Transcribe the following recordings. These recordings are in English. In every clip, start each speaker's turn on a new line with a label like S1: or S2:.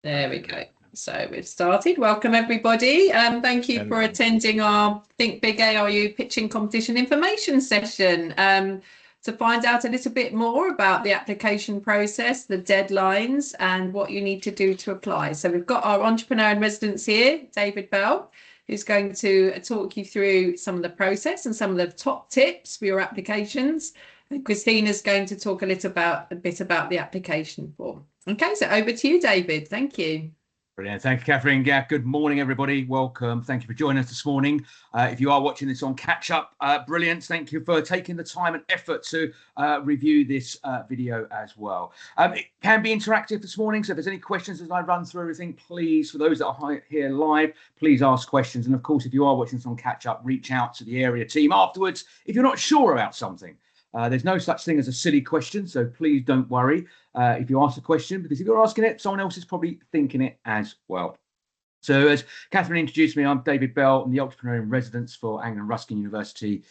S1: There we go. So we've started. Welcome everybody. Thank you for attending our Think Big ARU pitching competition information session. To find out a little bit more about the application process, the deadlines, and what you need to do to apply. So we've got our entrepreneur in residence here, David Bell, who's going to talk you through some of the process and some of the top tips for your applications. And Christina's going to talk a bit about the application form. Okay, so over to you, David. Thank you.
S2: Brilliant. Thank you, Catherine. Yeah, good morning, everybody. Welcome. Thank you for joining us this morning. If you are watching this on catch up, brilliant. Thank you for taking the time and effort to review this video as well. It can be interactive this morning. So if there's any questions as I run through everything, please, for those that are here live, please ask questions. And of course, if you are watching this on catch up, reach out to the area team afterwards if you're not sure about something. There's no such thing as a silly question, so please don't worry if you ask a question, because if you're asking it, someone else is probably thinking it as well. So as Catherine introduced me, I'm David Bell. I'm the entrepreneur in residence for Anglia Ruskin University.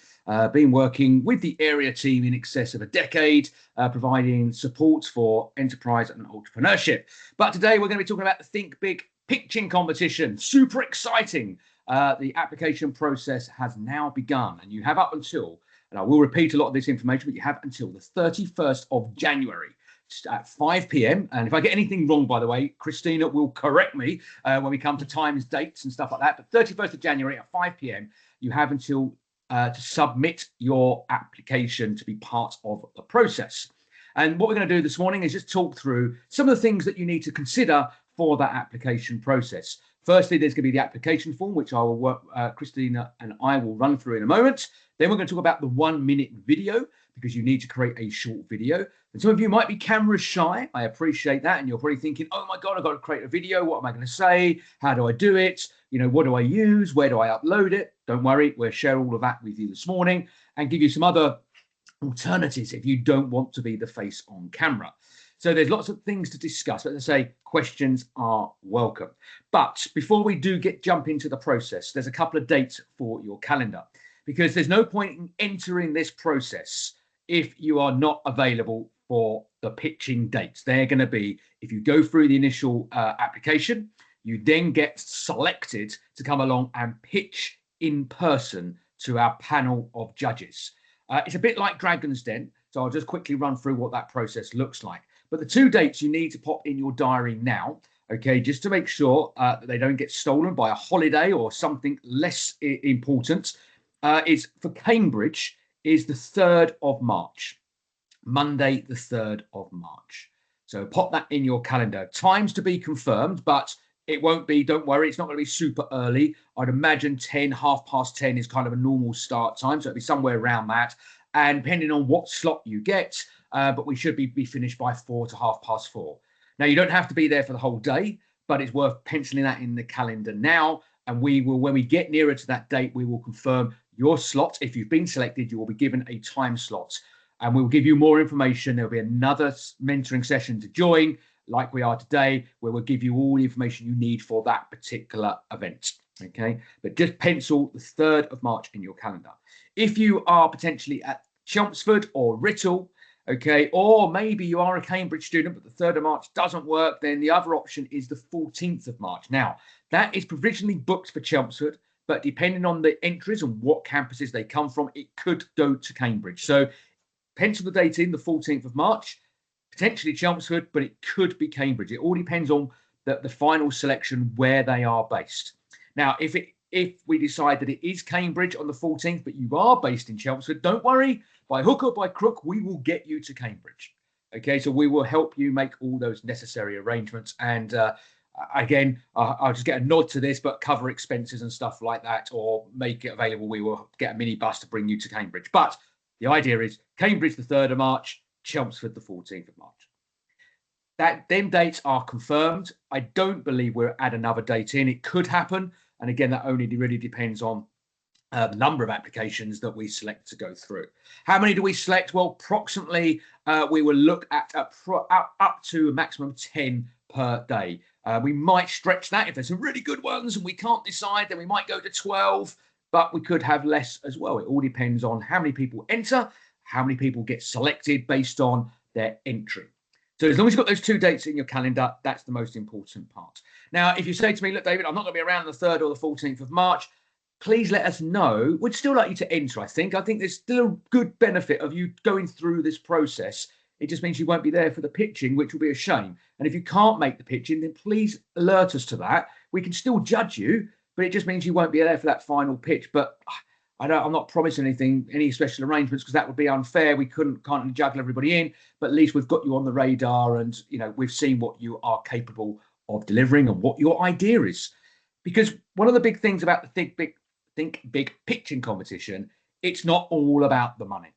S2: Been working with the area team in excess of a decade, providing support for enterprise and entrepreneurship. But today we're going to be talking about the Think Big pitching competition. Super exciting. The application process has now begun, and you have up until, and I will repeat a lot of this information, but you have until the 31st of January at 5 p.m. And if I get anything wrong, by the way, Christina will correct me when we come to times, dates and stuff like that. But 31st of January at 5 p.m, you have until to submit your application to be part of the process. And what we're going to do this morning is just talk through some of the things that you need to consider for that application process. Firstly, there's going to be the application form, which I will work, Christina and I will run through in a moment. Then we're going to talk about the 1-minute video, because you need to create a short video. And some of you might be camera shy. I appreciate that. And you're probably thinking, oh my God, I've got to create a video. What am I going to say? How do I do it? You know, what do I use? Where do I upload it? Don't worry, we'll share all of that with you this morning and give you some other alternatives if you don't want to be the face on camera. So there's lots of things to discuss, but as I say, questions are welcome. But before we do jump into the process, there's a couple of dates for your calendar, because there's no point in entering this process if you are not available for the pitching dates. They're going to be, if you go through the initial application, you then get selected to come along and pitch in person to our panel of judges. It's a bit like Dragon's Den, so I'll just quickly run through what that process looks like. But the 2 dates you need to pop in your diary now, okay, just to make sure that they don't get stolen by a holiday or something less important, is for Cambridge is the 3rd of March, Monday, the 3rd of March. So pop that in your calendar. Times to be confirmed, but it won't be, don't worry, it's not going to be super early. I'd imagine 10, 10:30 is kind of a normal start time. So it'll be somewhere around that. And depending on what slot you get, but we should be finished by 4 to 4:30. Now, you don't have to be there for the whole day, but it's worth penciling that in the calendar now. And we will, when we get nearer to that date, we will confirm your slot. If you've been selected, you will be given a time slot, and we'll give you more information. There'll be another mentoring session to join, like we are today, where we'll give you all the information you need for that particular event. Okay, but just pencil the 3rd of March in your calendar. If you are potentially at Chelmsford or Writtle, okay, or maybe you are a Cambridge student, but the 3rd of March doesn't work, then the other option is the 14th of March. Now, that is provisionally booked for Chelmsford, but depending on the entries and what campuses they come from, it could go to Cambridge. So pencil the date in, the 14th of March, potentially Chelmsford, but it could be Cambridge. It all depends on the final selection, where they are based. Now, if we decide that it is Cambridge on the 14th, but you are based in Chelmsford, don't worry. By hook or by crook, we will get you to Cambridge. Okay, so we will help you make all those necessary arrangements. And again, I'll just get a nod to this, but cover expenses and stuff like that, or make it available. We will get a minibus to bring you to Cambridge. But the idea is Cambridge the 3rd of March, Chelmsford the 14th of March. Them dates are confirmed. I don't believe we'll add another date in. It could happen. And again, that only really depends on the number of applications that we select to go through. How many do we select? Well, approximately we will look at up to a maximum of 10 per day. We might stretch that if there's some really good ones and we can't decide, then we might go to 12, but we could have less as well. It all depends on how many people enter, how many people get selected based on their entry. So as long as you've got those 2 dates in your calendar, that's the most important part. Now, if you say to me, look, David, I'm not going to be around the 3rd or the 14th of March, please let us know. We'd still like you to enter, I think. I think there's still a good benefit of you going through this process. It just means you won't be there for the pitching, which will be a shame. And if you can't make the pitching, then please alert us to that. We can still judge you, but it just means you won't be there for that final pitch. But I'm not promising anything, any special arrangements, because that would be unfair. We can't juggle everybody in, but at least we've got you on the radar, and we've seen what you are capable of delivering and what your idea is. Because one of the big things about the Think Big pitching competition, it's not all about the money.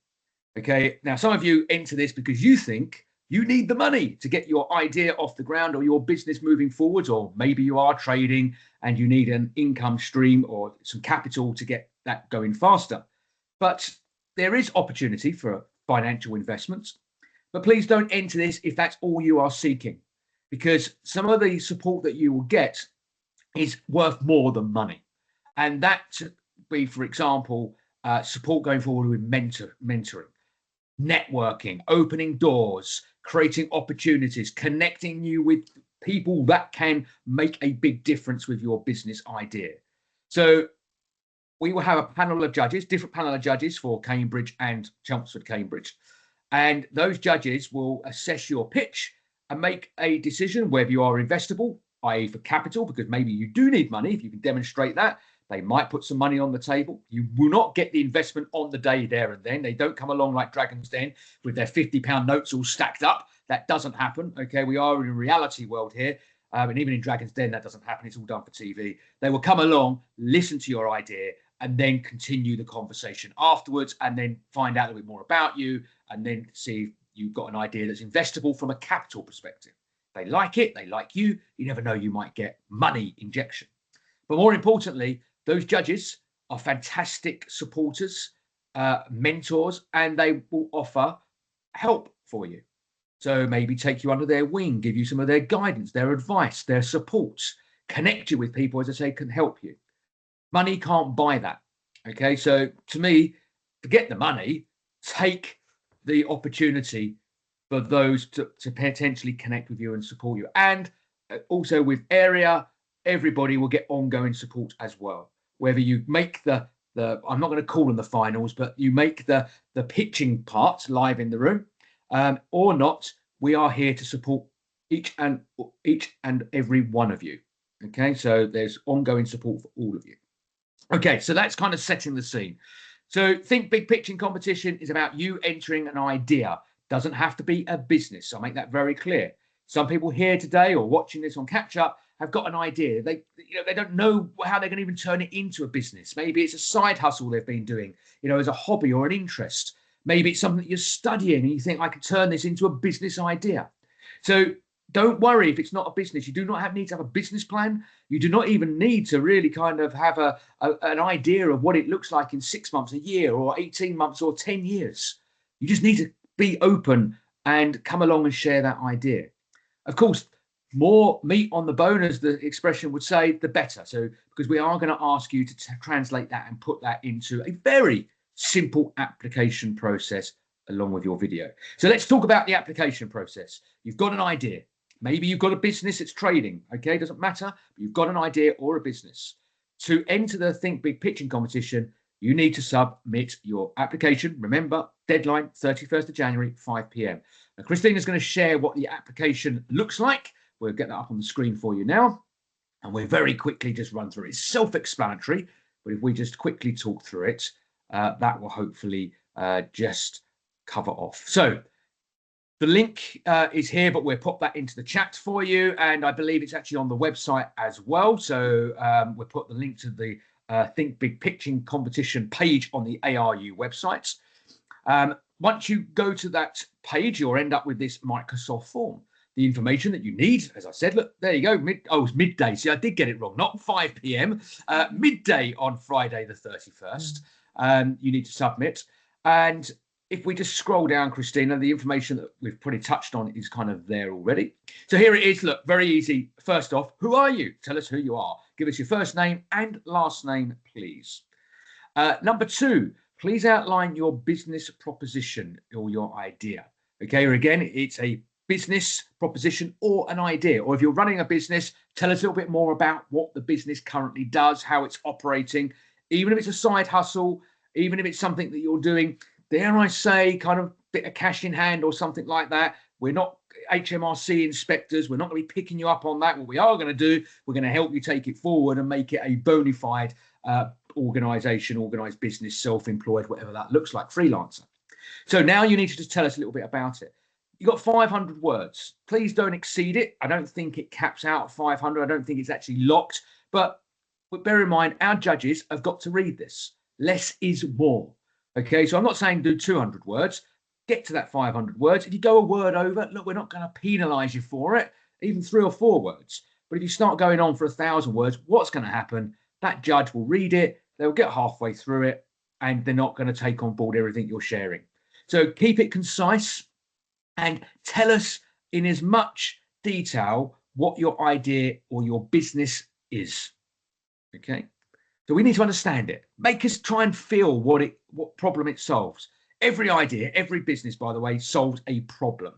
S2: Okay, now some of you enter this because you think you need the money to get your idea off the ground or your business moving forwards, or maybe you are trading and you need an income stream or some capital to get that going faster. But there is opportunity for financial investments. But please don't enter this if that's all you are seeking, because some of the support that you will get is worth more than money. And that be, for example, support going forward with mentoring, networking, opening doors, creating opportunities, connecting you with people that can make a big difference with your business idea. So we will have a panel of judges, different panel of judges for Cambridge and Chelmsford Cambridge. And those judges will assess your pitch and make a decision whether you are investable, i.e. for capital, because maybe you do need money. If you can demonstrate that, they might put some money on the table. You will not get the investment on the day there and then. They don't come along like Dragon's Den with their £50 notes all stacked up. That doesn't happen. Okay, we are in a reality world here. And even in Dragon's Den, that doesn't happen. It's all done for TV. They will come along, listen to your idea, and then continue the conversation afterwards, and then find out a bit more about you, and then see if you've got an idea that's investable from a capital perspective. They like it, they like you. You never know, you might get money injection. But more importantly, those judges are fantastic supporters, mentors, and they will offer help for you. So maybe take you under their wing, give you some of their guidance, their advice, their support, connect you with people, as I say, can help you. Money can't buy that. Okay, so to me, forget the money, take the opportunity for those to potentially connect with you and support you. And also with Area, everybody will get ongoing support as well. Whether you make the I'm not going to call them the finals, but you make the pitching part live in the room or not, we are here to support each and every one of you. Okay, so there's ongoing support for all of you. Okay, so that's kind of setting the scene. So Think Big pitching competition is about you entering an idea. Doesn't have to be a business. I'll make that very clear. Some people here today or watching this on Catch Up have got an idea. They don't know how they're going to even turn it into a business. Maybe it's a side hustle they've been doing, as a hobby or an interest. Maybe it's something that you're studying and you think, I could turn this into a business idea. So don't worry if it's not a business. You do not need to have a business plan. You do not even need to really kind of have an idea of what it looks like in 6 months, a year, or 18 months, or 10 years. You just need to be open and come along and share that idea. Of course, more meat on the bone, as the expression would say, the better. So because we are going to ask you to translate that and put that into a very simple application process along with your video. So let's talk about the application process. You've got an idea. Maybe you've got a business that's trading. Okay, doesn't matter. But you've got an idea or a business. To enter the Think Big pitching competition, you need to submit your application. Remember, deadline 31st of January, 5 p.m. Now, Christina's going to share what the application looks like. We'll get that up on the screen for you now. And we'll very quickly just run through it. It's self-explanatory, but if we just quickly talk through it, that will hopefully just cover off. So the link is here, but we'll pop that into the chat for you. And I believe it's actually on the website as well. So we'll put the link to the Think Big pitching competition page on the ARU website. Once you go to that page, you'll end up with this Microsoft form. The information that you need, as I said, look, there you go. It's midday. See, I did get it wrong. Not 5 p.m. Midday on Friday the 31st. You need to submit. And if we just scroll down, Christina, the information that we've pretty touched on is kind of there already. So here it is. Look, very easy. First off, who are you? Tell us who you are. Give us your first name and last name, please. Number 2, please outline your business proposition or your idea. Okay, or again, it's a business proposition or an idea. Or if you're running a business, tell us a little bit more about what the business currently does, how it's operating, even if it's a side hustle, even if it's something that you're doing, dare I say, kind of bit of cash in hand or something like that. We're not HMRC inspectors. We're not going to be picking you up on that. What we are going to do, we're going to help you take it forward and make it a bona fide organization, organized business, self-employed, whatever that looks like, freelancer. So now you need to just tell us a little bit about it. You've got 500 words. Please don't exceed it. I don't think it caps out at 500. I don't think it's actually locked. But bear in mind, our judges have got to read this. Less is more. Okay, so I'm not saying do 200 words. Get to that 500 words. If you go a word over, look, we're not going to penalise you for it, even 3 or 4 words. But if you start going on for 1,000 words, what's going to happen? That judge will read it. They'll get halfway through it, and they're not going to take on board everything you're sharing. So keep it concise and tell us in as much detail what your idea or your business is. Okay, so we need to understand it. Make us try and feel what problem it solves. Every idea, every business, by the way, solves a problem.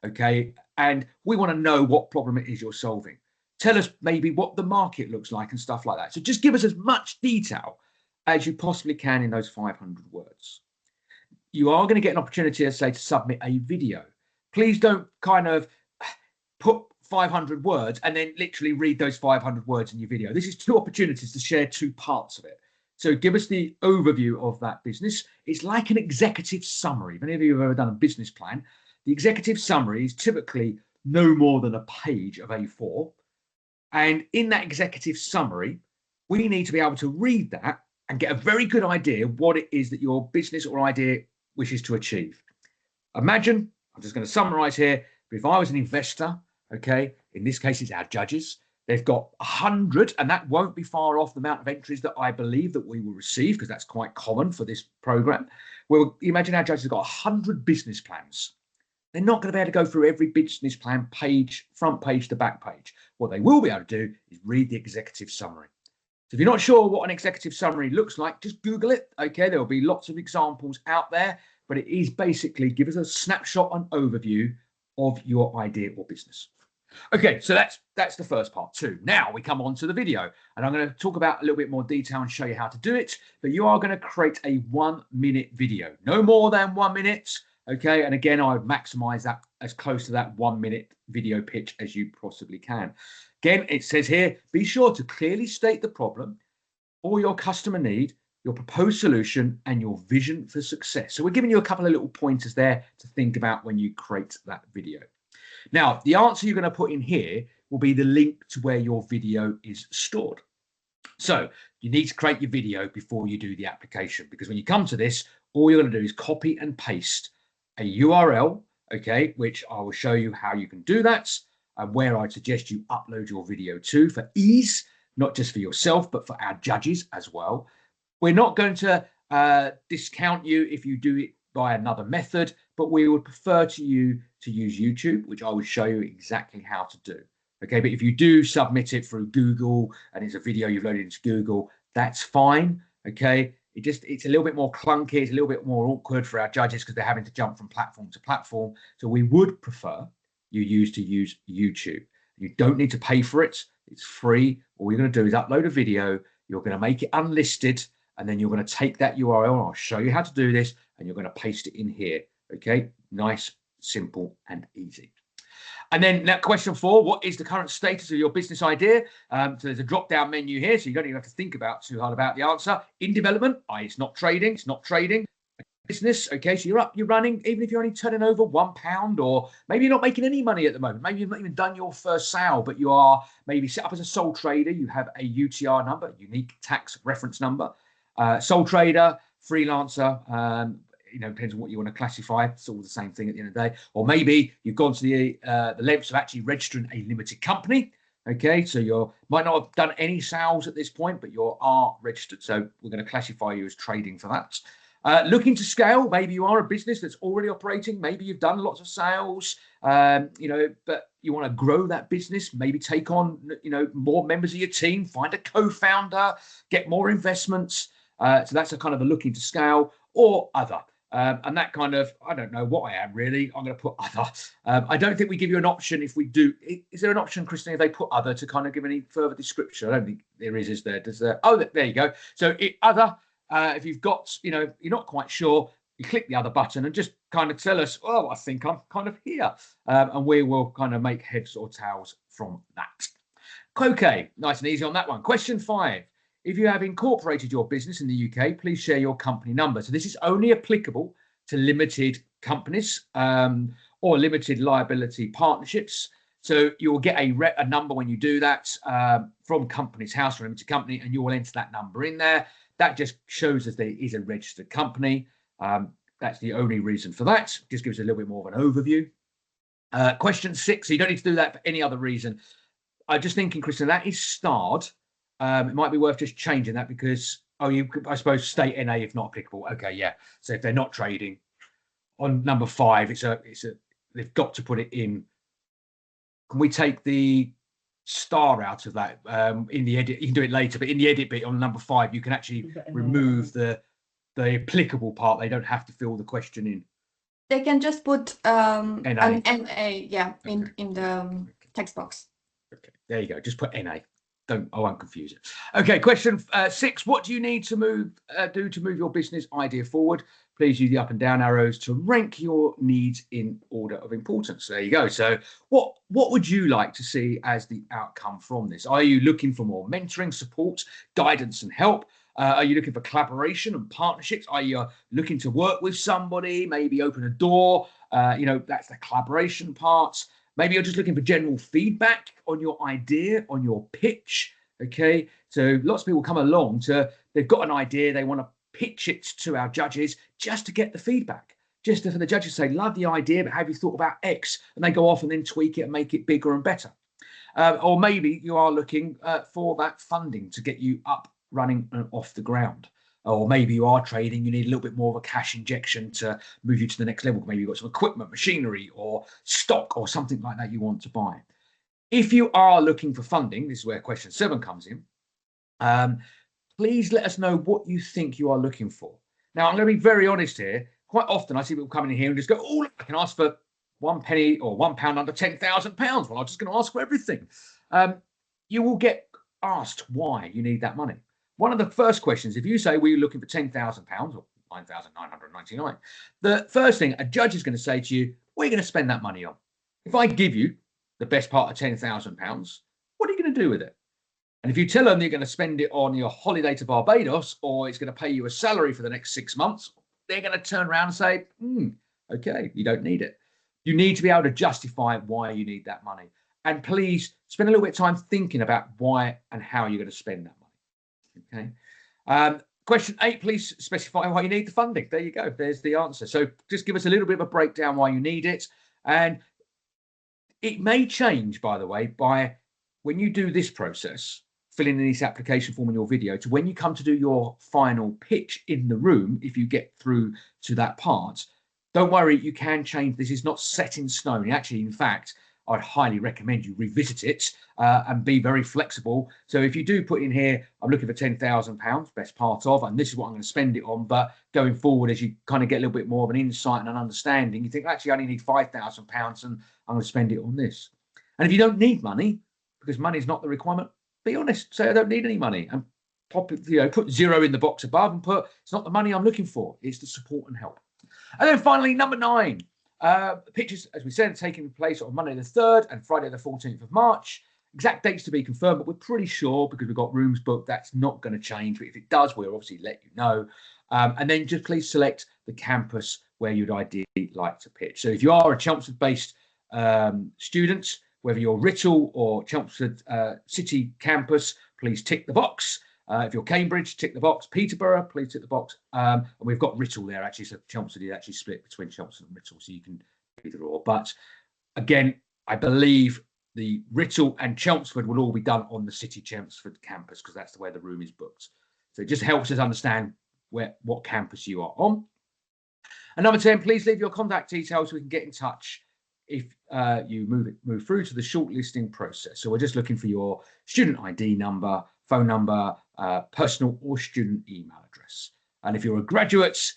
S2: Okay, and we want to know what problem it is you're solving. Tell us maybe what the market looks like and stuff like that. So just give us as much detail as you possibly can in those 500 words. You are going to get an opportunity, as I say, to submit a video. Please don't kind of put 500 words and then literally read those 500 words in your video. This is 2 opportunities to share 2 parts of it. So give us the overview of that business. It's like an executive summary. If any of you have ever done a business plan, the executive summary is typically no more than a page of A4. And in that executive summary, we need to be able to read that and get a very good idea of what it is that your business or idea wishes to achieve. Imagine, I'm just going to summarize here, but if I was an investor, okay, in this case, it's our judges. They've got 100, and that won't be far off the amount of entries that I believe that we will receive, because that's quite common for this program. Well, imagine our judges have got 100 business plans. They're not going to be able to go through every business plan page, front page to back page. What they will be able to do is read the executive summary. So if you're not sure what an executive summary looks like, just Google it. Okay, there will be lots of examples out there, but it is basically give us a snapshot and overview of your idea or business. Okay, so that's the first part 2. Now we come on to the video, and I'm going to talk about a little bit more detail and show you how to do it. But you are going to create a 1-minute video, no more than 1 minute. Okay, and again, I would maximize that as close to that 1-minute video pitch as you possibly can. Again, it says here, be sure to clearly state the problem or your customer need, your proposed solution, and your vision for success. So we're giving you a couple of little pointers there to think about when you create that video. Now, the answer you're going to put in here will be the link to where your video is stored. So you need to create your video before you do the application, because when you come to this, all you're going to do is copy and paste a URL, okay, which I will show you how you can do that, and where I suggest you upload your video to for ease, not just for yourself, but for our judges as well. We're not going to discount you if you do it by another method, but we would prefer you to use YouTube, which I will show you exactly how to do. Okay, but if you do submit it through Google and it's a video you've loaded into Google, that's fine. Okay, it's a little bit more clunky, it's a little bit more awkward for our judges because they're having to jump from platform to platform. So we would prefer you use YouTube. You don't need to pay for it. It's free. All you're going to do is upload a video. You're going to make it unlisted, and then you're going to take that URL, and I'll show you how to do this, and you're going to paste it in here. Okay, nice, simple, and easy. And then now question 4, what is the current status of your business idea? So there's a drop-down menu here, so you don't even have to think about too hard about the answer. In development, it's not trading, it's not trading. Business, okay, so you're up, you're running, even if you're only turning over £1, or maybe you're not making any money at the moment. Maybe you've not even done your first sale, but you are maybe set up as a sole trader. You have a UTR number, unique tax reference number. Sole trader, freelancer, depends on what you want to classify. It's all the same thing at the end of the day. Or maybe you've gone to the lengths of actually registering a limited company. Okay, so you might not have done any sales at this point, but you are registered. So we're going to classify you as trading for that. Looking to scale, maybe you are a business that's already operating. Maybe you've done lots of sales, but you want to grow that business. Maybe take on, more members of your team. Find a co-founder, get more investments. So that's a kind of a looking to scale or other. And that kind of, I don't know what I am really. I'm going to put other. I don't think we give you an option if we do. Is there an option, Christine, if they put other to kind of give any further description? I don't think there is there? Does there? Oh, there you go. So other, if you've got, you're not quite sure, you click the other button and just kind of tell us, oh, I think I'm kind of here. And we will kind of make heads or tails from that. Okay, nice and easy on that one. Question 5. If you have incorporated your business in the UK, please share your company number. So this is only applicable to limited companies or limited liability partnerships. So you'll get a number when you do that from Companies House or limited company, and you will enter that number in there. That just shows that there is a registered company. That's the only reason for that. Just gives a little bit more of an overview. Question 6. So you don't need to do that for any other reason. I'm just thinking, Kristen, that is starred. It might be worth just changing that because, I suppose state NA if not applicable. Okay, yeah. So if they're not trading on number 5, they've got to put it in. Can we take the star out of that in the edit? You can do it later, but in the edit bit on number 5, you can actually remove the applicable part. They don't have to fill the question in.
S3: They can just put
S2: NA.
S3: an NA, yeah, in the text box.
S2: Okay, there you go. Just put NA. I won't confuse it. Okay, question 6. What do you need to do to move your business idea forward? Please use the up and down arrows to rank your needs in order of importance. There you go. So what would you like to see as the outcome from this? Are you looking for more mentoring, support, guidance and help? Are you looking for collaboration and partnerships? Are you looking to work with somebody, maybe open a door? That's the collaboration part. Maybe you're just looking for general feedback on your idea, on your pitch. Okay, so lots of people come along they've got an idea, they want to pitch it to our judges just to get the feedback, just for the judges to say, love the idea, but have you thought about X? And they go off and then tweak it and make it bigger and better. Or maybe you are looking for that funding to get you up, running and off the ground. Or maybe you are trading, you need a little bit more of a cash injection to move you to the next level. Maybe you've got some equipment, machinery or stock or something like that you want to buy. If you are looking for funding, this is where question 7 comes in. Please let us know what you think you are looking for. Now, I'm going to be very honest here. Quite often I see people coming in here and just go, oh, look, I can ask for 1 penny or £1 under £10,000. Well, I'm just going to ask for everything. You will get asked why you need that money. One of the first questions, if you say, we're looking for £10,000 or 9,999, the first thing a judge is going to say to you, what are you going to spend that money on? If I give you the best part of £10,000, what are you going to do with it? And if you tell them you're going to spend it on your holiday to Barbados or it's going to pay you a salary for the next 6 months, they're going to turn around and say, okay, you don't need it. You need to be able to justify why you need that money. And please spend a little bit of time thinking about why and how you're going to spend that money. Okay. Question 8, please specify why you need the funding. There you go. There's the answer. So just give us a little bit of a breakdown why you need it. And it may change, by the way, by when you do this process, filling in this application form in your video, to when you come to do your final pitch in the room, if you get through to that part, don't worry, you can change. This is not set in stone. Actually, in fact, I'd highly recommend you revisit it and be very flexible. So if you do put in here, I'm looking for £10,000, best part of, and this is what I'm going to spend it on. But going forward, as you kind of get a little bit more of an insight and an understanding, you think, actually, I only need £5,000 and I'm going to spend it on this. And if you don't need money, because money is not the requirement, be honest, say I don't need any money and put 0 in the box above and put, it's not the money I'm looking for, it's the support and help. And then finally, number 9. Pitches, as we said, taking place on Monday the 3rd and Friday the 14th of March. Exact dates to be confirmed, but we're pretty sure because we've got rooms booked, that's not going to change. But if it does, we'll obviously let you know. And then just please select the campus where you'd ideally like to pitch. So if you are a Chelmsford-based student, whether you're Writtle or Chelmsford City campus, please tick the box. If you're Cambridge, tick the box. Peterborough, please tick the box. And we've got Writtle there, actually. So Chelmsford is actually split between Chelmsford and Writtle, so you can do either or. But again, I believe the Writtle and Chelmsford will all be done on the City Chelmsford campus because that's the way the room is booked. So it just helps us understand what campus you are on. And number 10, please leave your contact details so we can get in touch if you move through to the shortlisting process. So we're just looking for your student ID number, phone number, personal or student email address. And if you're a graduate,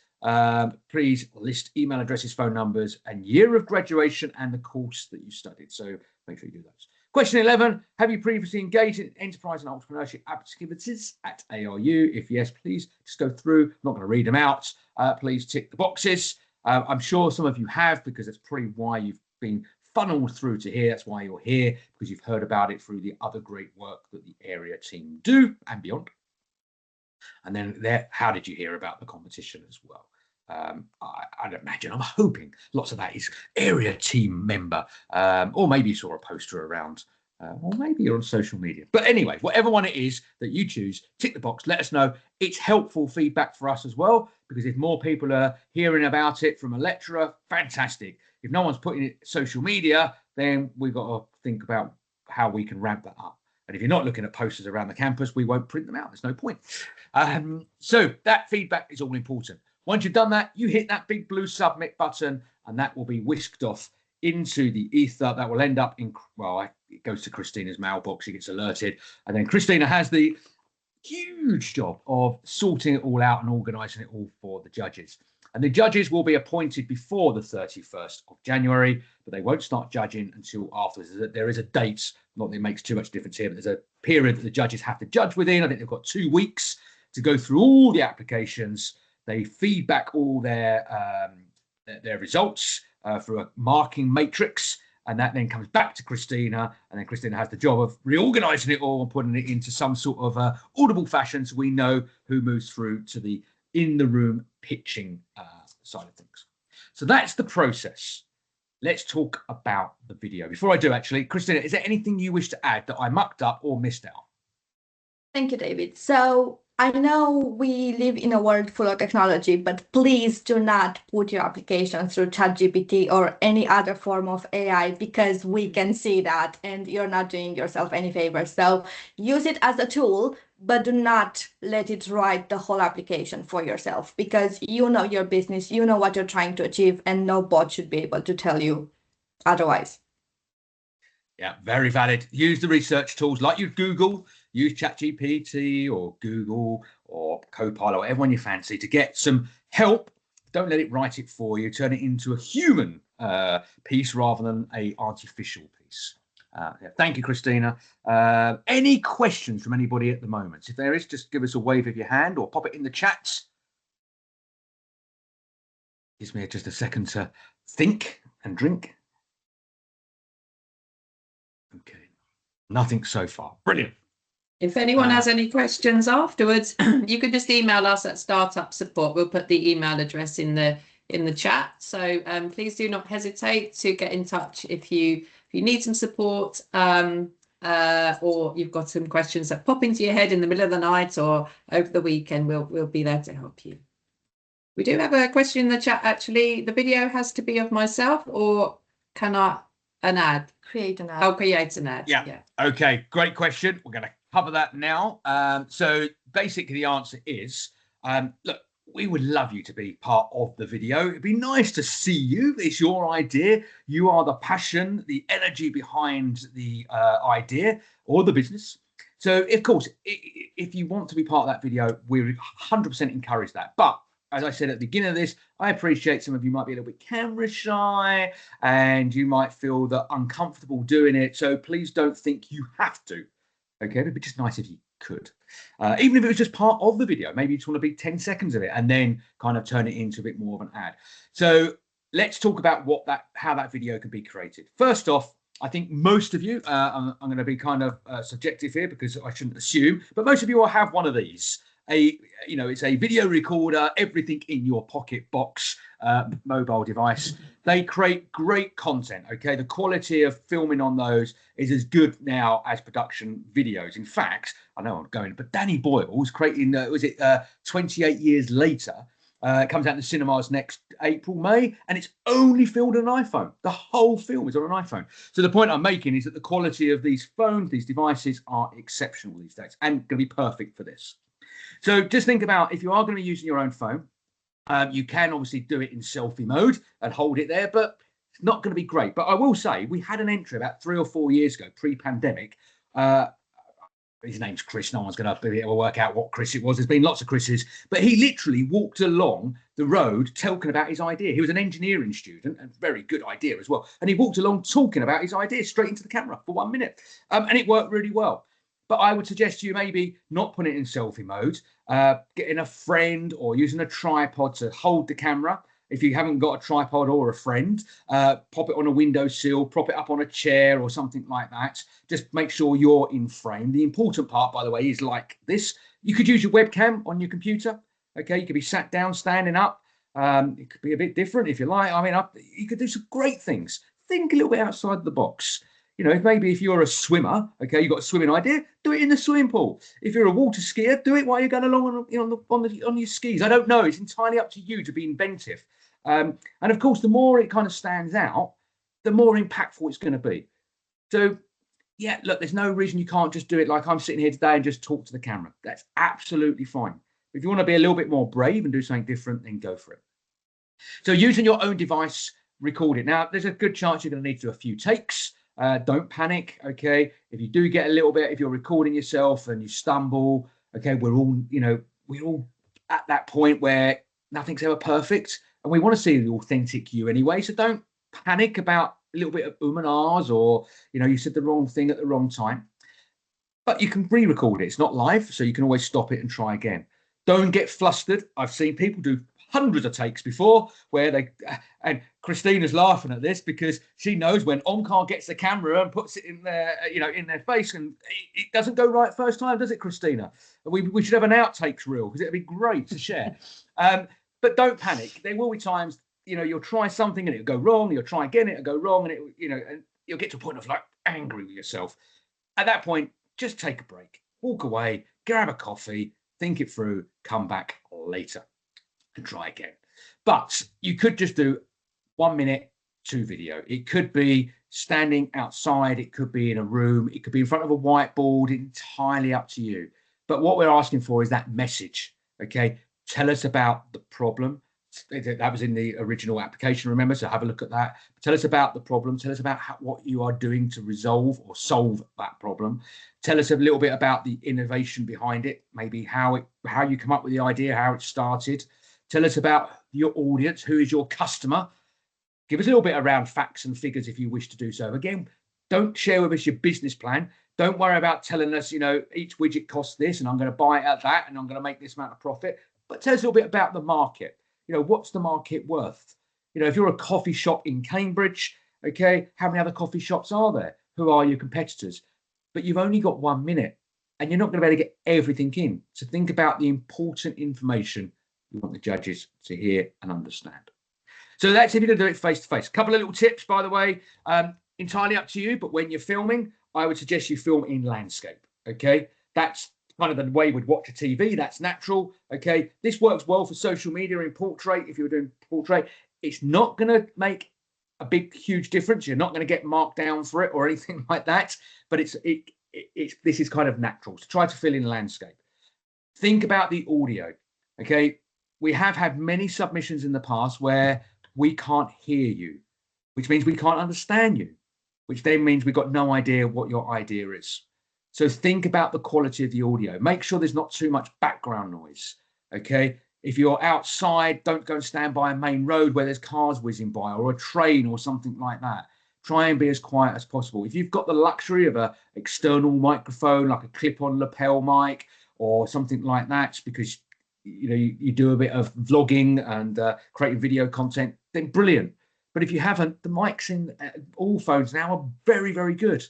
S2: Please list email addresses, phone numbers, and year of graduation and the course that you studied. So make sure you do those. Question 11, have you previously engaged in enterprise and entrepreneurship activities at ARU? If yes, please just go through. I'm not going to read them out. Please tick the boxes. I'm sure some of you have, because that's probably why you've been funneled through to here. That's why you're here, because you've heard about it through the other great work that the area team do and beyond. And then there, how did you hear about the competition as well? I'd imagine, I'm hoping lots of that is area team member, or maybe you saw a poster around, or maybe you're on social media. But anyway, whatever one it is that you choose, tick the box, let us know. It's helpful feedback for us as well, because if more people are hearing about it from a lecturer, fantastic. If no one's putting it social media, then we've got to think about how we can ramp that up. And if you're not looking at posters around the campus, we won't print them out. There's no point. So that feedback is all important. Once you've done that, you hit that big blue submit button, and that will be whisked off into the ether. That will end up in, well, it goes to Christina's mailbox. She gets alerted. And then Christina has the huge job of sorting it all out and organising it all for the judges. And the judges will be appointed before the 31st of January, but they won't start judging until afterwards. There is a date, not that it makes too much difference here, but there's a period that the judges have to judge within. I think they've got 2 weeks to go through all the applications. They feedback all their results through a marking matrix, and that then comes back to Christina, and then Christina has the job of reorganising it all and putting it into some sort of audible fashion, so we know who moves through to the in-the-room pitching side of things. So that's the process. Let's talk about the video. Before I do, actually, Christina, is there anything you wish to add that I mucked up or missed out?
S3: Thank you, David. So I know we live in a world full of technology, but please do not put your application through ChatGPT or any other form of AI, because we can see that and you're not doing yourself any favor. So use it as a tool, but do not let it write the whole application for yourself, because you know your business, you know what you're trying to achieve, and no bot should be able to tell you otherwise.
S2: Yeah, very valid. Use the research tools like you Google, use ChatGPT or Google or Copilot, whatever one you fancy, to get some help. Don't let it write it for you. Turn it into a human piece rather than an artificial piece. Yeah, thank you, Christina. Any questions from anybody at the moment? If there is, just give us a wave of your hand or pop it in the chats. Gives me just a second to think and drink. Okay, nothing so far. Brilliant.
S1: If anyone has any questions afterwards, you could just email us at Startup Support. We'll put the email address in the chat. So please do not hesitate to get in touch if you need some support, or you've got some questions that pop into your head in the middle of the night or over the weekend. We'll be there to help you. We do have a question in the chat, actually. The video has to be of myself, or can an ad?
S3: Create an ad.
S1: I'll create an ad.
S2: Yeah. Okay, great question. We're going to cover that now. So basically the answer is, look, we would love you to be part of the video. It'd be nice to see you. It's your idea. You are the passion, the energy behind the idea or the business. So, of course, if you want to be part of that video, we 100% encourage that. But as I said at the beginning of this, I appreciate some of you might be a little bit camera shy and you might feel that uncomfortable doing it. So please don't think you have to. Okay, it'd be just nice if you could. Even if it was just part of the video, maybe you just want to be 10 seconds of it and then kind of turn it into a bit more of an ad. So let's talk about how that video can be created. First off, I think most of you, I'm going to be kind of subjective here because I shouldn't assume, but most of you will have one of these. It's a video recorder, everything in your pocket box, mobile device. They create great content. Okay, the quality of filming on those is as good now as production videos. In fact, I know I'm going, but Danny Boyle's creating 28 years later. It comes out in the cinemas next April, May, and it's only filmed on an iPhone. The whole film is on an iPhone. So the point I'm making is that the quality of these phones, these devices, are exceptional these days and going to be perfect for this. So just think about, if you are going to be using your own phone, you can obviously do it in selfie mode and hold it there, but it's not going to be great. But I will say we had an entry about 3 or 4 years ago, pre-pandemic. his name's Chris. No one's going to be able to work out what Chris it was. There's been lots of Chris's, but he literally walked along the road talking about his idea. He was an engineering student, and very good idea as well. And he walked along talking about his idea straight into the camera for 1 minute, and it worked really well. But I would suggest you maybe not put it in selfie mode, getting a friend or using a tripod to hold the camera. If you haven't got a tripod or a friend, pop it on a windowsill, prop it up on a chair or something like that. Just make sure you're in frame. The important part, by the way, is like this. You could use your webcam on your computer. Okay, you could be sat down, standing up. It could be a bit different if you like. I mean, you could do some great things. Think a little bit outside the box. You know, maybe if you're a swimmer, okay, you've got a swimming idea, do it in the swimming pool. If you're a water skier, do it while you're going along on your skis. I don't know. It's entirely up to you to be inventive. And of course, the more it kind of stands out, the more impactful it's going to be. So, yeah, look, there's no reason you can't just do it like I'm sitting here today and just talk to the camera. That's absolutely fine. If you want to be a little bit more brave and do something different, then go for it. So using your own device, record it. Now, there's a good chance you're going to need to do a few takes. Don't panic, okay? If you do get a little bit, if you're recording yourself and you stumble, okay, we're all at that point where nothing's ever perfect. And we want to see the authentic you anyway. So don't panic about a little bit of and ahs, or, you know, you said the wrong thing at the wrong time. But you can re-record it. It's not live, so you can always stop it and try again. Don't get flustered. I've seen people do hundreds of takes before where they, and Christina's laughing at this because she knows when Omkar gets the camera and puts it in their, you know, in their face, and it doesn't go right first time, does it, Christina? We should have an outtakes reel because it'd be great to share. But don't panic. There will be times, you know, you'll try something and it'll go wrong. You'll try again, it'll go wrong, and it, you know, and you'll get to a point of like angry with yourself. At that point, just take a break, walk away, grab a coffee, think it through, come back later and try again. But you could just do 1 minute to video. It could be standing outside. It could be in a room. It could be in front of a whiteboard. Entirely up to you. But what we're asking for is that message. Okay. Tell us about the problem. That was in the original application, remember? So have a look at that. Tell us about the problem. Tell us about what you are doing to resolve or solve that problem. Tell us a little bit about the innovation behind it, maybe how you come up with the idea, how it started. Tell us about your audience, who is your customer. Give us a little bit around facts and figures if you wish to do so. Again, don't share with us your business plan. Don't worry about telling us, you know, each widget costs this and I'm going to buy it at that and I'm going to make this amount of profit. But tell us a little bit about the market. You know, what's the market worth? You know, if you're a coffee shop in Cambridge, okay, how many other coffee shops are there? Who are your competitors? But you've only got 1 minute and you're not going to be able to get everything in. So think about the important information you want the judges to hear and understand. So that's if you're going to do it face to face. A couple of little tips, by the way, entirely up to you. But when you're filming, I would suggest you film in landscape. Okay, that's kind of the way we'd watch a TV. That's natural. Okay, this works well for social media in portrait. If you're doing portrait, it's not going to make a big, huge difference. You're not going to get marked down for it or anything like that. But this is kind of natural. So try to fill in landscape. Think about the audio. Okay, we have had many submissions in the past where we can't hear you, which means we can't understand you, which then means we've got no idea what your idea is. So think about the quality of the audio. Make sure there's not too much background noise. Okay. If you're outside, don't go and stand by a main road where there's cars whizzing by or a train or something like that. Try and be as quiet as possible. If you've got the luxury of an external microphone, like a clip-on lapel mic or something like that, because you know you do a bit of vlogging and creating video content, then brilliant. But if you haven't, the mics in all phones now are very, very good.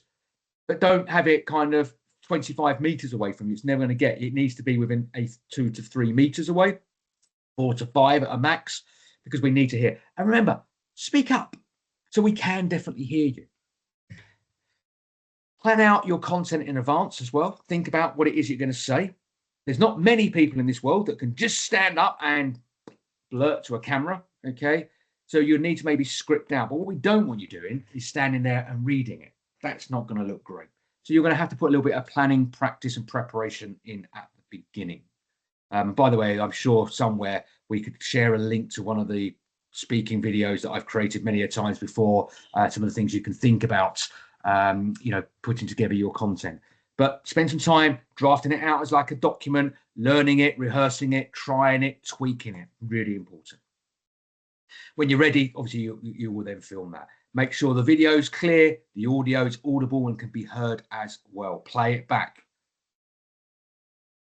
S2: But don't have it kind of 25 meters away from you. It's never going to get. It needs to be within 2 to 3 meters away, 4 to 5 at a max, because we need to hear. And remember, speak up so we can definitely hear you. Plan out your content in advance as well. Think about what it is you're going to say. There's not many people in this world that can just stand up and blurt to a camera. Okay, so you need to maybe script out. But what we don't want you doing is standing there and reading it. That's not going to look great. So you're going to have to put a little bit of planning, practice and preparation in at the beginning. By the way, I'm sure somewhere we could share a link to one of the speaking videos that I've created many a times before, some of the things you can think about, you know, putting together your content. but spend some time drafting it out as like a document, learning it, rehearsing it, trying it, tweaking it. Really important. When you're ready, obviously you will then film that. Make sure the video's clear, the audio is audible and can be heard as well. Play it back.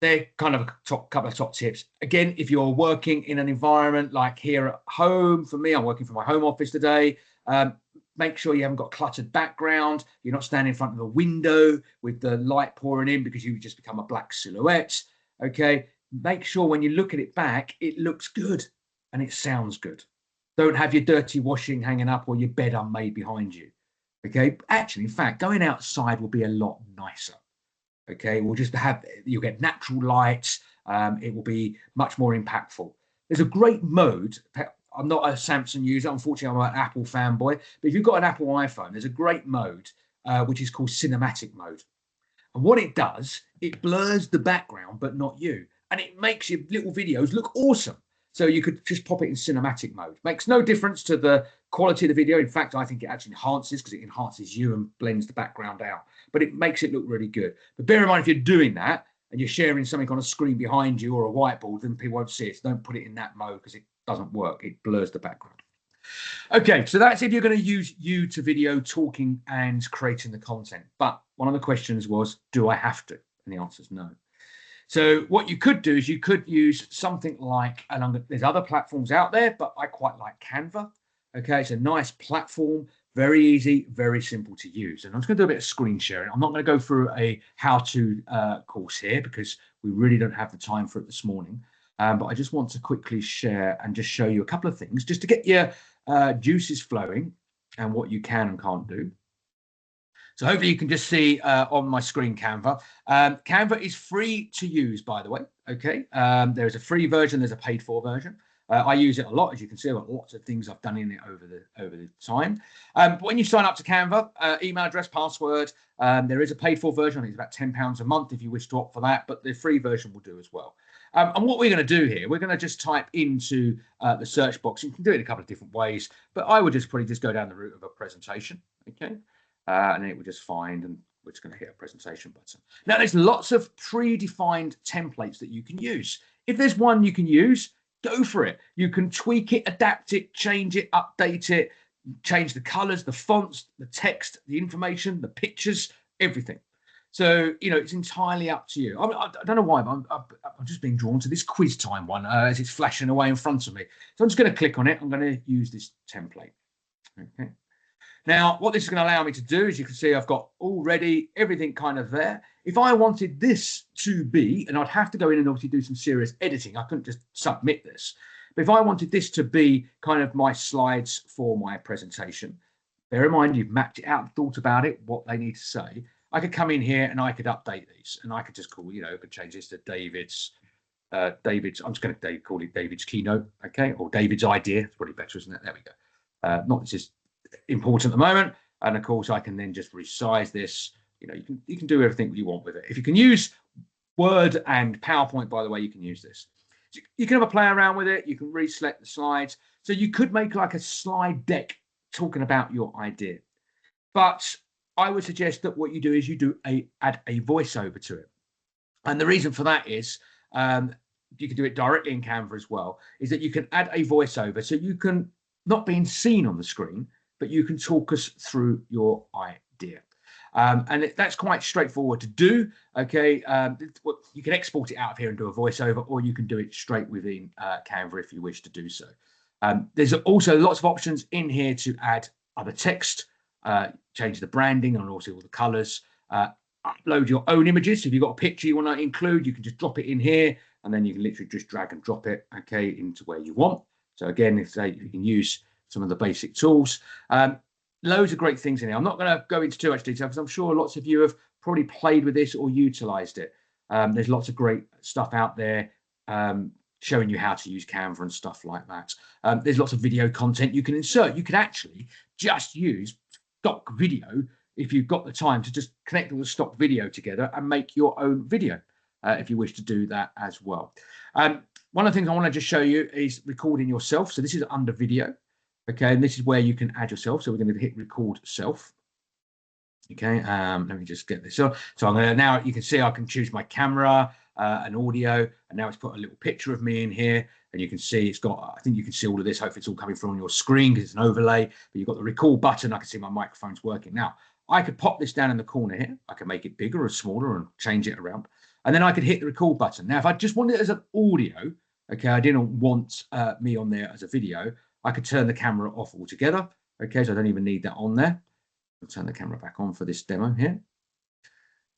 S2: They're kind of a couple of top tips. Again, if you're working in an environment like here at home, for me, I'm working from my home office today. Make sure you haven't got cluttered background. You're not standing in front of a window with the light pouring in because you just become a black silhouette. Okay. Make sure when you look at it back, it looks good and it sounds good. Don't have your dirty washing hanging up or your bed unmade behind you. Okay. Actually, in fact, going outside will be a lot nicer. Okay. You'll get natural light. It will be much more impactful. There's a great mode. I'm not a Samsung user. Unfortunately, I'm an Apple fanboy. But if you've got an Apple iPhone, there's a great mode, which is called cinematic mode. And what it does, it blurs the background, but not you. And it makes your little videos look awesome. So you could just pop it in cinematic mode. Makes no difference to the quality of the video. In fact, I think it actually enhances because it enhances you and blends the background out. But it makes it look really good. But bear in mind, if you're doing that and you're sharing something on a screen behind you or a whiteboard, then people won't see it. So don't put it in that mode because it doesn't work. It blurs the background. Okay, so that's if you're going to use you to video talking and creating the content. But one of the questions was, do I have to? And the answer is no. So what you could do is you could use something like, and there's other platforms out there, but I quite like Canva. Okay, it's a nice platform, very easy, very simple to use. And I'm just going to do a bit of screen sharing. I'm not going to go through a how-to course here because we really don't have the time for it this morning. But I just want to quickly share and just show you a couple of things just to get your juices flowing and what you can and can't do. So hopefully you can just see on my screen Canva. Canva is free to use, by the way. Okay, there's a free version, there's a paid for version. I use it a lot, as you can see. I've got lots of things I've done in it over the time. But when you sign up to Canva, email address, password, there is a paid for version. I think it's about £10 a month if you wish to opt for that, but the free version will do as well. And what we're going to do here, we're going to just type into the search box. You can do it in a couple of different ways, but I would just probably just go down the route of a presentation. Okay. And then it will just find, and we're just going to hit a presentation button. Now, there's lots of predefined templates that you can use. If there's one you can use, go for it. You can tweak it, adapt it, change it, update it, change the colors, the fonts, the text, the information, the pictures, everything. So, you know, it's entirely up to you. I don't know why, but I'm just being drawn to this quiz time one as it's flashing away in front of me. So I'm just going to click on it. I'm going to use this template. Okay. Now, what this is going to allow me to do, as you can see, I've got already everything kind of there. If I wanted this to be, and I'd have to go in and obviously do some serious editing, I couldn't just submit this. But if I wanted this to be kind of my slides for my presentation, bear in mind, you've mapped it out, thought about it, what they need to say. I could come in here and I could update these, and I could just call, you know, I could change this to David's, I'm just going to call it David's keynote, okay, or David's idea. It's probably better, isn't it? There we go. Not this is important at the moment, and of course I can then just resize this. You know, you can do everything you want with it. If you can use Word and PowerPoint, by the way, you can use this. So you can have a play around with it. You can reselect the slides, so you could make like a slide deck talking about your idea. But I would suggest that what you do is you add a voiceover to it, and the reason for that is you can do it directly in Canva as well. Is that you can add a voiceover, so you can not being seen on the screen, but you can talk us through your idea. And that's quite straightforward to do. Okay, you can export it out of here and do a voiceover, or you can do it straight within Canva if you wish to do so. There's also lots of options in here to add other text, change the branding and also all the colors, upload your own images. If you've got a picture you want to include, you can just drop it in here, and then you can literally just drag and drop it, okay, into where you want. So again, if you can use some of the basic tools. Loads of great things in here. I'm not going to go into too much detail because I'm sure lots of you have probably played with this or utilized it. There's lots of great stuff out there showing you how to use Canva and stuff like that. There's lots of video content you can insert. You can actually just use stock video if you've got the time to just connect all the stock video together and make your own video if you wish to do that as well. One of the things I want to just show you is recording yourself. So this is under video. Okay, and this is where you can add yourself. So we're going to hit record self. Okay, let me just get this on. So I'm going to, now you can see I can choose my camera and audio, and now it's put a little picture of me in here, and you can see it's got, I think you can see all of this. Hopefully it's all coming through on your screen because it's an overlay, but you've got the record button. I can see my microphone's working. Now I could pop this down in the corner here. I can make it bigger or smaller and change it around, and then I could hit the record button. Now if I just wanted it as an audio, okay, I didn't want me on there as a video, I could turn the camera off altogether. Okay, so I don't even need that on there. I'll turn the camera back on for this demo here.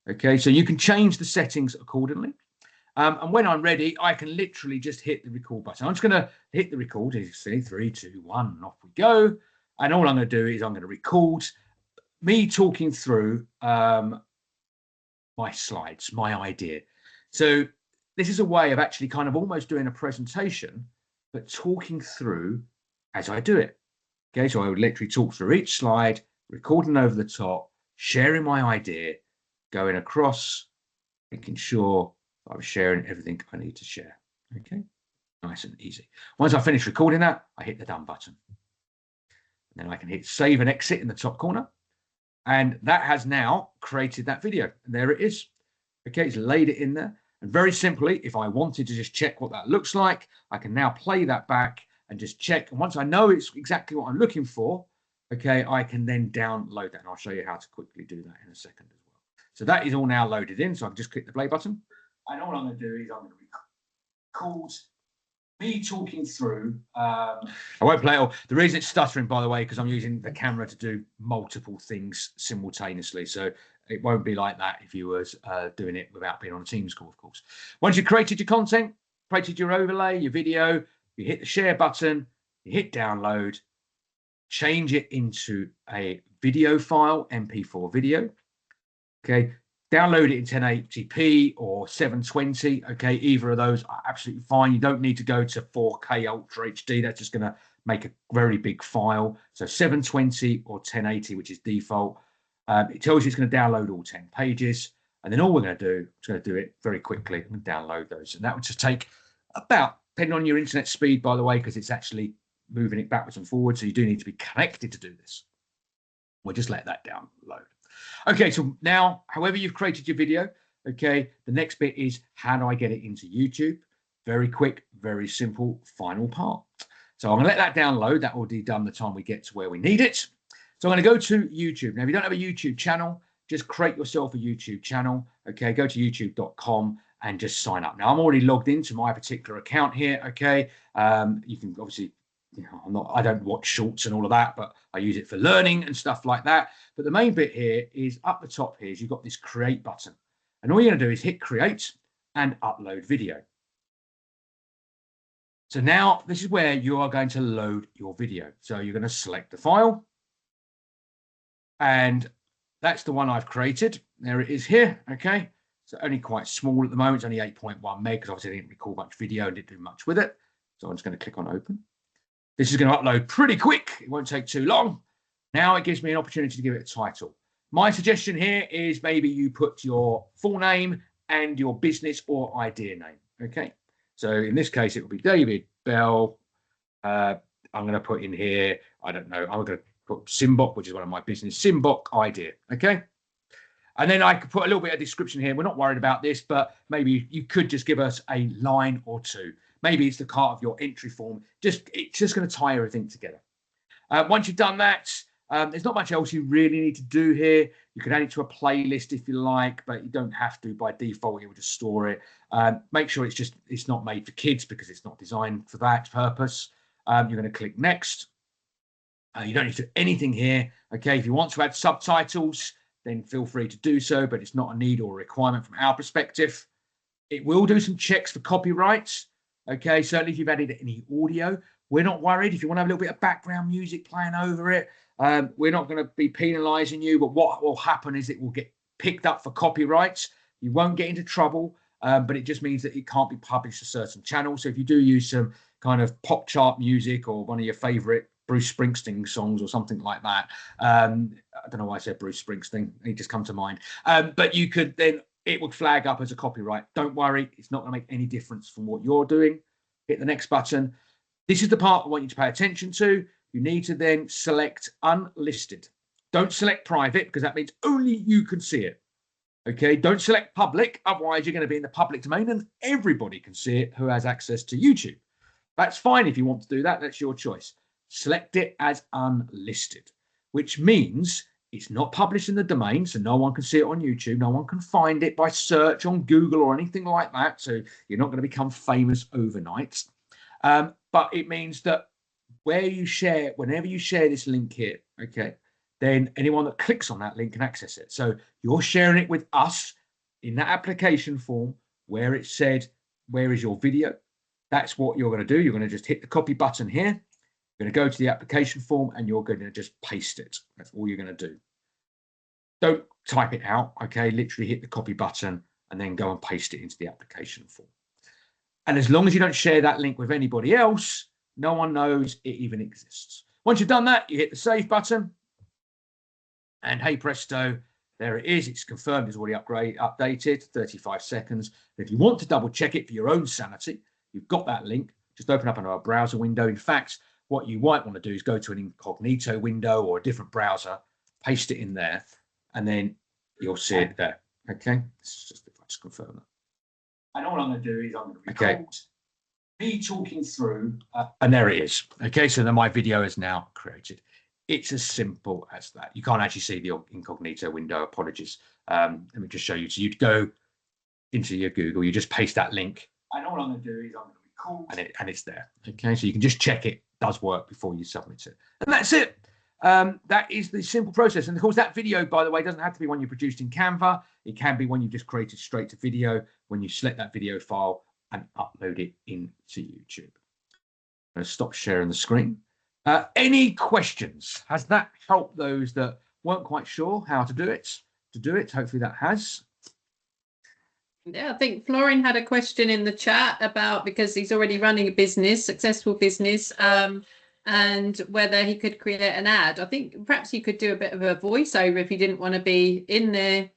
S2: Okay, so you can change the settings accordingly. And when I'm ready, I can literally just hit the record button. I'm just going to hit the record. As you see, 3, 2, 1, and off we go. And all I'm going to do is I'm going to record me talking through my slides, my idea. So this is a way of actually kind of almost doing a presentation, but talking through as I do it. Okay, so I would literally talk through each slide, recording over the top, sharing my idea, going across, making sure I'm sharing everything I need to share. Okay, nice and easy. Once I finish recording that, I hit the done button. And then I can hit save and exit in the top corner. And that has now created that video. And there it is. Okay, it's laid it in there. And very simply, if I wanted to just check what that looks like, I can now play that back and just check. And once I know it's exactly what I'm looking for, okay, I can then download that. And I'll show you how to quickly do that in a second as well. So that is all now loaded in. So I can just click the play button. And all I'm going to do is I'm going to record me talking through. I won't play it all. The reason it's stuttering, by the way, because I'm using the camera to do multiple things simultaneously. So it won't be like that if you was doing it without being on a Teams call, of course. Once you've created your content, created your overlay, your video, you hit the share button, you hit download, change it into a video file, MP4 video. Okay, download it in 1080p or 720. Okay, either of those are absolutely fine. You don't need to go to 4K Ultra HD. That's just going to make a very big file. So 720 or 1080, which is default. It tells you it's going to download all 10 pages. And then all we're going to do, it's going to do it very quickly and download those. And that would just take about, depending on your internet speed, by the way, because it's actually moving it backwards and forwards. So you do need to be connected to do this. We'll just let that download. Okay, so now, however you've created your video, okay, the next bit is how do I get it into YouTube? Very quick, very simple, final part. So I'm going to let that download. That will be done the time we get to where we need it. So I'm going to go to YouTube. Now, if you don't have a YouTube channel, just create yourself a YouTube channel. Okay, go to youtube.com and just sign up. Now, I'm already logged into my particular account here. Okay, you can obviously, you know, I don't watch shorts and all of that, but I use it for learning and stuff like that. But the main bit here is up the top here is you've got this create button. And all you're going to do is hit create and upload video. So now this is where you are going to load your video. So you're going to select the file. And that's the one I've created. There it is here. Okay. So only quite small at the moment. It's only 8.1 meg because obviously I didn't record much video and didn't do much with it. So I'm just going to click on open. This is going to upload pretty quick. It won't take too long. Now it gives me an opportunity to give it a title. My suggestion here is maybe you put your full name and your business or idea name. Okay. So in this case, it will be David Bell. I'm going to put in here, I don't know, I'm going to put Simbok, which is one of my business, Simbok idea. Okay. And then I could put a little bit of description here. We're not worried about this, but maybe you could just give us a line or two. Maybe it's the part of your entry form. It's just going to tie everything together. Once you've done that, there's not much else you really need to do here. You can add it to a playlist if you like, but you don't have to. By default, it will just store it. Make sure it's not made for kids because it's not designed for that purpose. You're going to click next. You don't need to do anything here. Okay, if you want to add subtitles, then feel free to do so, but it's not a need or a requirement from our perspective. It will do some checks for copyrights. Okay, certainly if you've added any audio, we're not worried. If you want to have a little bit of background music playing over it, we're not going to be penalising you, but what will happen is it will get picked up for copyrights. You won't get into trouble, but it just means that it can't be published to certain channels. So if you do use some kind of pop chart music or one of your favourite Bruce Springsteen songs or something like that, I don't know why I said Bruce Springsteen, it just come to mind, but you could then, it would flag up as a copyright. Don't worry, it's not going to make any difference from what you're doing. Hit the next button. This is the part I want you to pay attention to. You need to then select unlisted. Don't select private, because that means only you can see it. Okay, don't select public, otherwise you're going to be in the public domain and everybody can see it who has access to YouTube. That's fine if you want to do that, that's your choice. Select it as unlisted, which means it's not published in the domain, so no one can see it on YouTube. No one can find it by search on Google or anything like that. So you're not going to become famous overnight. But it means that whenever you share this link here, okay, then anyone that clicks on that link can access it. So you're sharing it with us in that application form where it said, where is your video? That's what you're going to do. You're going to just hit the copy button here. You're going to go to the application form and you're going to just paste it. That's all you're going to do. Don't type it out, okay? Literally hit the copy button and then go and paste it into the application form. And as long as you don't share that link with anybody else, no one knows it even exists. Once you've done that, you hit the save button and hey presto, there it is. It's confirmed it's already updated, 35 seconds. If you want to double check it for your own sanity, you've got that link. Just open up another browser window. In fact, what you might want to do is go to an incognito window or a different browser, paste it in there, and then you'll see it there. Okay, it's just if I just confirm that. And all I'm going to do is I'm going to record me talking through, and there it is. Okay, so then my video is now created. It's as simple as that. You can't actually see the incognito window. Apologies. Let me just show you. So you'd go into your Google, you just paste that link, and all I'm going to do is I'm going to record, and it's there. Okay, so you can just check it does work before you submit it, and that's it. That is the simple process. And of course, that video, by the way, doesn't have to be one you produced in Canva. It can be one you just created straight to video when you select that video file and upload it into YouTube. I'm going to stop sharing the screen. Any questions? Has that helped those that weren't quite sure how to do it? Hopefully that has.
S1: Yeah, I think Florin had a question in the chat about, because he's already running a business, successful business, and whether he could create an ad. I think perhaps you could do a bit of a voiceover if you didn't want to be in the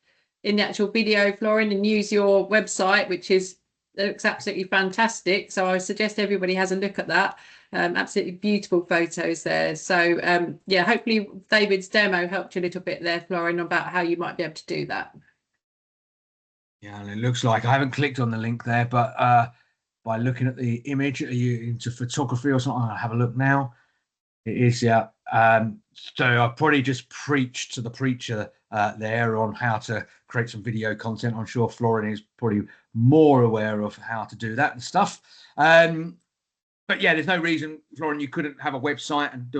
S1: actual video, Florin, and use your website, which looks absolutely fantastic. So I suggest everybody has a look at that. Absolutely beautiful photos there. So yeah, hopefully David's demo helped you a little bit there, Florin, about how you might be able to do that.
S2: Yeah, and it looks like I haven't clicked on the link there, but by looking at the image, are you into photography or something? I'll have a look now. It is, yeah. So I probably just preached to the preacher there on how to create some video content. I'm sure Florin is probably more aware of how to do that and stuff. But yeah, there's no reason, Florin, you couldn't have a website and do